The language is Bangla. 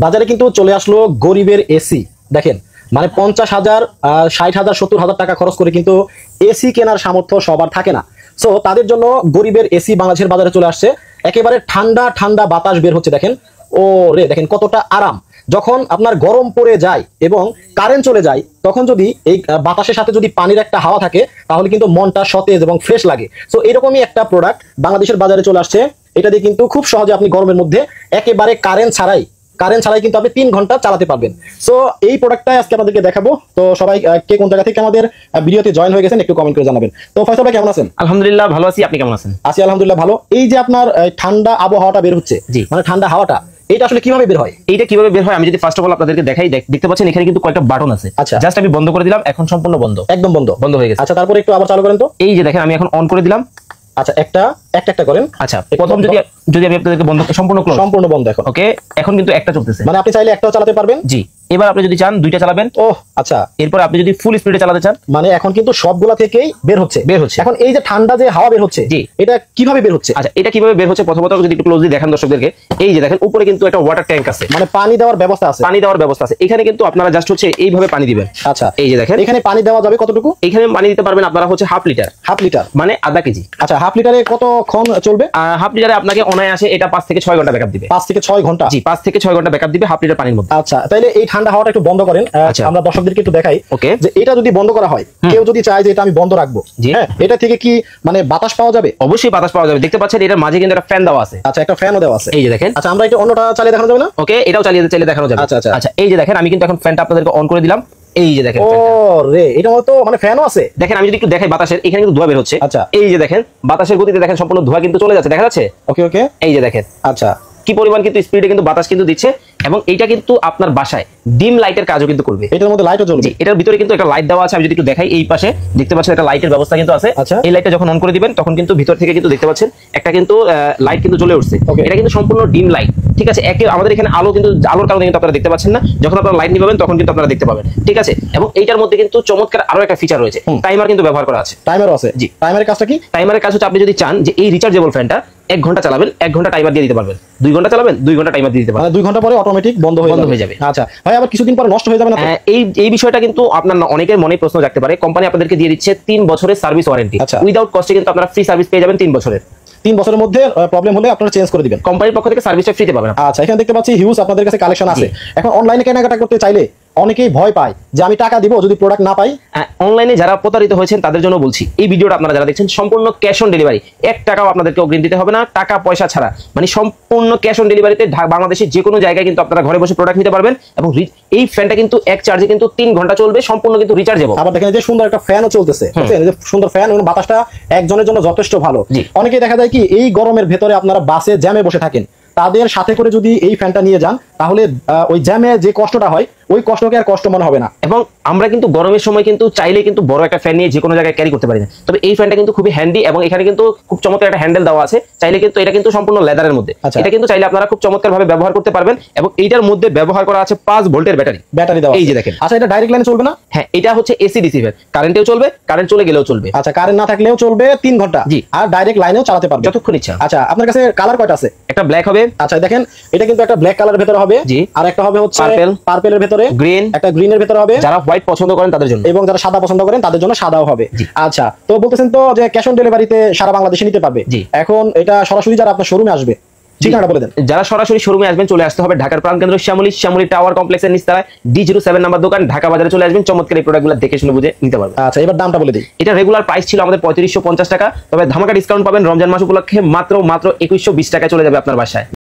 বাজারে কিন্তু চলে আসলো গরিবের এসি। দেখেন মানে 50,000 60,000 70,000 টাকা খরচ করে কিন্তু এসি কেনার সামর্থ্য সবার থাকে না। সো তাদের জন্য গরিবের এসি বাংলাদেশের বাজারে চলে আসছে। একেবারে ঠান্ডা ঠান্ডা বাতাস বের হচ্ছে, দেখেন ও রে, দেখেন কতটা আরাম। যখন আপনার গরম পড়ে যায় এবং কারেন্ট চলে যায়, তখন যদি এই বাতাসের সাথে যদি পানির একটা হাওয়া থাকে, তাহলে কিন্তু মনটা সতেজ এবং ফ্রেশ লাগে। সো এরকমই একটা প্রোডাক্ট বাংলাদেশের বাজারে চলে আসছে। এটা দিয়ে কিন্তু খুব সহজে আপনি গরমের মধ্যে একেবারে কারেন্ট ছাড়াই কিন্তু আপনি 3 ঘন্টা চালাতে পারবেন। সো এই প্রোডাক্টটাই আজকে আপনাদেরকে দেখাবো। তো সবাই কে কোন জায়গা থেকে আমাদের ভিডিওতে জয়েন হয়ে গেছেন একটু কমেন্ট করে জানাবেন। তো ফয়সাল ভাই কেমন আছেন? আলহামদুলিল্লাহ ভালো আছি, আপনি কেমন আছেন? আছি আলহামদুলিল্লাহ ভালো। এই যে আপনার ঠান্ডা আবহাওয়াটা বের হচ্ছে, মানে ঠান্ডা হাওয়াটা, এটা আসলে কিভাবে বের হয়? এইটা কিভাবে বের হয় আমি যদি ফার্স্ট অফ অল আপনাদেরকে দেখাই, দেখতে পাচ্ছেন এখানে কিন্তু কয়েকটা বাটন আছে। আচ্ছা, জাস্ট আমি বন্ধ করে দিলাম, এখন সম্পূর্ণ বন্ধ, একদম বন্ধ হয়ে গেছে। আচ্ছা, তারপরে একটু আবার চালু করেন তো। এই যে দেখেন আমি এখন অন করে দিলাম। আচ্ছা, একটা করেন। আচ্ছা, প্রথম যদি আমি আপনাদেরকে বন্ধ সম্পূর্ণ বন্ধ এখন। ওকে, এখন কিন্তু একটা চলতেছে, মানে আপনি চাইলে একটাও চালাতে পারবেন। জি, এবার আপনি যদি চান দুইটা চালাবেন। ও আচ্ছা, এরপর আপনি যদি ফুল স্পিডে চালাতে চান, মানে এখন কিন্তু সবগুলা থেকেই বের হচ্ছে। এখন এই যে ঠান্ডা যে হাওয়া বের হচ্ছে, জি, এটা কিভাবে বের হচ্ছে? আচ্ছা, এটা কিভাবে বের হচ্ছে প্রথমত যদি একটু ক্লোজলি দেখেন দর্শকদেরকে, এই যে দেখেন উপরে কিন্তু একটা ওয়াটার ট্যাঙ্ক আছে, মানে পানি দেওয়ার ব্যবস্থা আছে। এখানে কিন্তু আপনারা জাস্ট হচ্ছে এইভাবে পানি দিবেন। আচ্ছা, এই যে দেখেন এখানে পানি দেওয়া যাবে কতটুকু? এখানে পানি দিতে পারবেন আপনারা হচ্ছে হাফ লিটার মানে আধা কেজি। আচ্ছা, হাফ লিটারে কতক্ষণ চলবে? হাফ লিটারে আপনাকে অনায়াসে এটা 5 থেকে 6 ঘন্টা ব্যাকআপ দিবে। 5 থেকে 6 ঘন্টা? জি, 5 থেকে 6 ঘন্টা ব্যাকআপ দিবে হাফ লিটার পানির মধ্যে। আচ্ছা, তাহলে এই ঠান্ডা হাওয়াটা একটু বন্ধ করেন। আমরা দর্শকদেরকে একটু দেখাই যে এটা যদি বন্ধ করা হয়, কেউ যদি চায় যে এটা আমি বন্ধ রাখবো, হ্যাঁ, এটা থেকে কি মানে বাতাস পাওয়া যাবে? অবশ্যই বাতাস পাওয়া যাবে। দেখতে পাচ্ছেন এটার মাঝে কিন্তু একটা ফ্যান দেওয়া আছে। আচ্ছা, একটা ফ্যানও দেওয়া আছে, এই যে দেখেন। আচ্ছা, আমরা এটা অন্যটা চালিয়ে দেখানো যাবে না? ওকে, এটাও চালিয়ে দেখানো যাবে। আচ্ছা, আচ্ছা, এই যে দেখেন আমি কিন্তু এখন ফ্যানটা আপনাদেরকে অন করে দিলাম। এই যে দেখেন, ও রে, এটা তো মানে ফ্যানও আছে। দেখেন আমি যদি একটু দেখাই বাতাসের, এখানে কিন্তু ধোঁয়া বের হচ্ছে। আচ্ছা, এই যে দেখেন বাতাসের গতিতে দেখেন সম্পূর্ণ ধোঁয়া কিন্তু চলে যাচ্ছে, দেখা যাচ্ছে? ওকে, এই যে দেখেন। আচ্ছা, কি পরিমাণ কিন্তু স্পিডে কিন্তু বাতাস কিন্তু দিচ্ছে, এবং এইটা কিন্তু আপনার বাসায় ডিম লাইটের কাজও কিন্তু করবে। এটার মধ্যে লাইটও জ্বলবে। এটার ভিতরে কিন্তু একটা লাইট দেওয়া আছে। আমি যদি একটু দেখাই, এই পাশে দেখতে পাচ্ছেন একটা লাইটের ব্যবস্থা কিন্তু আছে। আচ্ছা, এই লাইটটা যখন অন করে দিবেন তখন কিন্তু ভিতর থেকে কিন্তু দেখতে পাচ্ছেন একটা কিন্তু লাইট কিন্তু জ্বলে উঠছে। এটা কিন্তু সম্পূর্ণ ডিম লাইট, ঠিক আছে? আমাদের এখানে আলো কিন্তু আলোর কারণে কিন্তু আপনারা দেখতে পাচ্ছেন না, যখন আপনারা লাইট নিবেন তখন কিন্তু আপনারা দেখতে পাবেন, ঠিক আছে? এবং এইটার মধ্যে কিন্তু চমৎকার আরো একটা ফিচার রয়েছে, টাইমার কিন্তু ব্যবহার করা আছে। টাইমারও আছে? জি। টাইমারের কাজটা কি? টাইমারের কাজ হচ্ছে আপনি যদি চান যে এই রিচার্জেবল ফ্যানটা 1 ঘন্টা চালাবেন, 1 ঘন্টা টাইমার দিয়ে দিতে পারবেন। 2 ঘন্টা চালাবেন, 2 ঘন্টা টাইমার দিয়ে দিতে পারবেন। 2 ঘন্টা পরে অটোমেটিক বন্ধ হয়ে যাবে। আচ্ছা ভাই, আবার কিছুদিন পরে নষ্ট হয়ে যাবে না? এই বিষয়টা কিন্তু আপনার অনেকের মনে প্রশ্ন জাগতে পারে। কোম্পানি আপনাদেরকে দিয়ে দিচ্ছে 3 বছরের সার্ভিস ওয়ারেন্টি। উইদাউট কস্টে কিন্তু আপনারা ফ্রি সার্ভিস পেয়ে যাবেন 3 বছরের। 3 বছরের মধ্যে প্রবলেম হলে আপনারা চেঞ্জ করে দিবেন, কোম্পানির পক্ষ থেকে সার্ভিসটা ফ্রিতে পাবেন। আচ্ছা, এখানে দেখতে পাচ্ছি হিউজ আপনাদের কাছে কালেকশন আছে। এখন অনলাইনে কেনাকাটা করতে চাইলে অনেকেই ভয় পায় যে আমি টাকা দিব যদি প্রোডাক্ট না পাই। অনলাইনে যারা প্রতারিত হয়েছেন তাদের জন্য বলছি, এই ভিডিওটা আপনারা যারা দেখছেন সম্পূর্ণ ক্যাশ অন ডেলিভারি, 1 টাকাও আপনাদেরকে অগ্রিম দিতে হবে না, টাকা পয়সা ছাড়া, মানে সম্পূর্ণ ক্যাশ অন ডেলিভারিতে বাংলাদেশের যে কোনো জায়গায় কিন্তু আপনারা ঘরে বসে প্রোডাক্ট নিতে পারবেন। এবং এই ফ্যানটা কিন্তু এক চার্জে কিন্তু 3 ঘন্টা চলবে, সম্পূর্ণ কিন্তু রিচার্জেবল। আবার দেখেন যে সুন্দর একটা ফ্যানও চলতেছে, বুঝছেন? যে সুন্দর ফ্যান এবং বাতাসটা একজনের জন্য যথেষ্ট ভালো। অনেকেই দেখা যায় কি এই গরমের ভেতরে আপনারা বাসে জ্যামে বসে থাকেন, তাদের সাথে করে যদি এই ফ্যানটা নিয়ে যান তাহলে ওই জ্যামে যে কষ্টটা হয় ওই কষ্টকে আর কষ্ট মনে হবে না। এবং আমরা কিন্তু গরমের সময় কিন্তু চাইলে কিন্তু বড় একটা ফ্যান নিয়ে যে কোনো জায়গায় ক্যারি করতে পারি না, তবে এই ফ্যানটা কিন্তু খুবই হ্যান্ডি, এবং এখানে কিন্তু খুব চমৎকার একটা হ্যান্ডেল দেওয়া আছে। চাইলে কিন্তু এটা কিন্তু সম্পূর্ণ লেদারের মধ্যে, এটা কিন্তু চাইলে আপনারা খুব চমৎকার ভাবে ব্যবহার করতে পারবেন। এবং এইটার মধ্যে ব্যবহার করা আছে 5 ভোল্টের ব্যাটারি দেওয়া। এই যে দেখেন। আচ্ছা, এটা ডাইরেক্ট লাইনে চলবে না? হ্যাঁ, এটা হচ্ছে এসি ডিসি ফ্যান, কারেন্টেও চলবে, কারেন্ট চলে গেলেও চলবে। আচ্ছা, কারেন্ট না থাকলেও চলবে 3 ঘন্টা। জি, আর ডাইরেক্ট লাইনেও চালাতে পারবে যতক্ষণ ইচ্ছা। আচ্ছা, আপনার কাছে কালার কয়টা আছে? একটা ব্ল্যাক হবে। আচ্ছা, দেখেন এটা কিন্তু একটা ব্ল্যাক কালারের ভেতরে হবে। জি, আর একটা হবে হচ্ছে পার্পেলের ভেতরে, গ্রিন, একটা গ্রিনের ভেতরে হবে। যারা হোয়াইট পছন্দ করেন তাদের জন্য, এবং যারা সাদা পছন্দ করেন তাদের জন্য সাদাও হবে। আচ্ছা, তো বলতেছেন তো যে ক্যাশ অন ডেলিভারিতে সারা বাংলাদেশে নিতে পারবে। এখন এটা সরাসরি যারা আপনার শোরুমে আসবে, ঠিকানাটা বলে দেন। যারা সরাসরি শোরুমে আসবেন চলে আসতে হবে ঢাকার প্রাণকেন্দ্র শ্যামলী টাওয়ার কমপ্লেক্সের নিচতলায় D07 নাম্বার দোকান, ঢাকা বাজারে চলে আসবেন। চমৎকার এই প্রোডাক্টগুলো দেখে শুনে বুঝে নিতে পারবেন। আচ্ছা, এবার দামটা বলে দিই। এটা রেগুলার প্রাইস ছিল আমাদের 3550 টাকা, তবে ধামাকা ডিসকাউন্ট পাবেন রমজান মাস উপলক্ষে মাত্র 2120 টাকায় চলে যাবে আপনার বাসায়।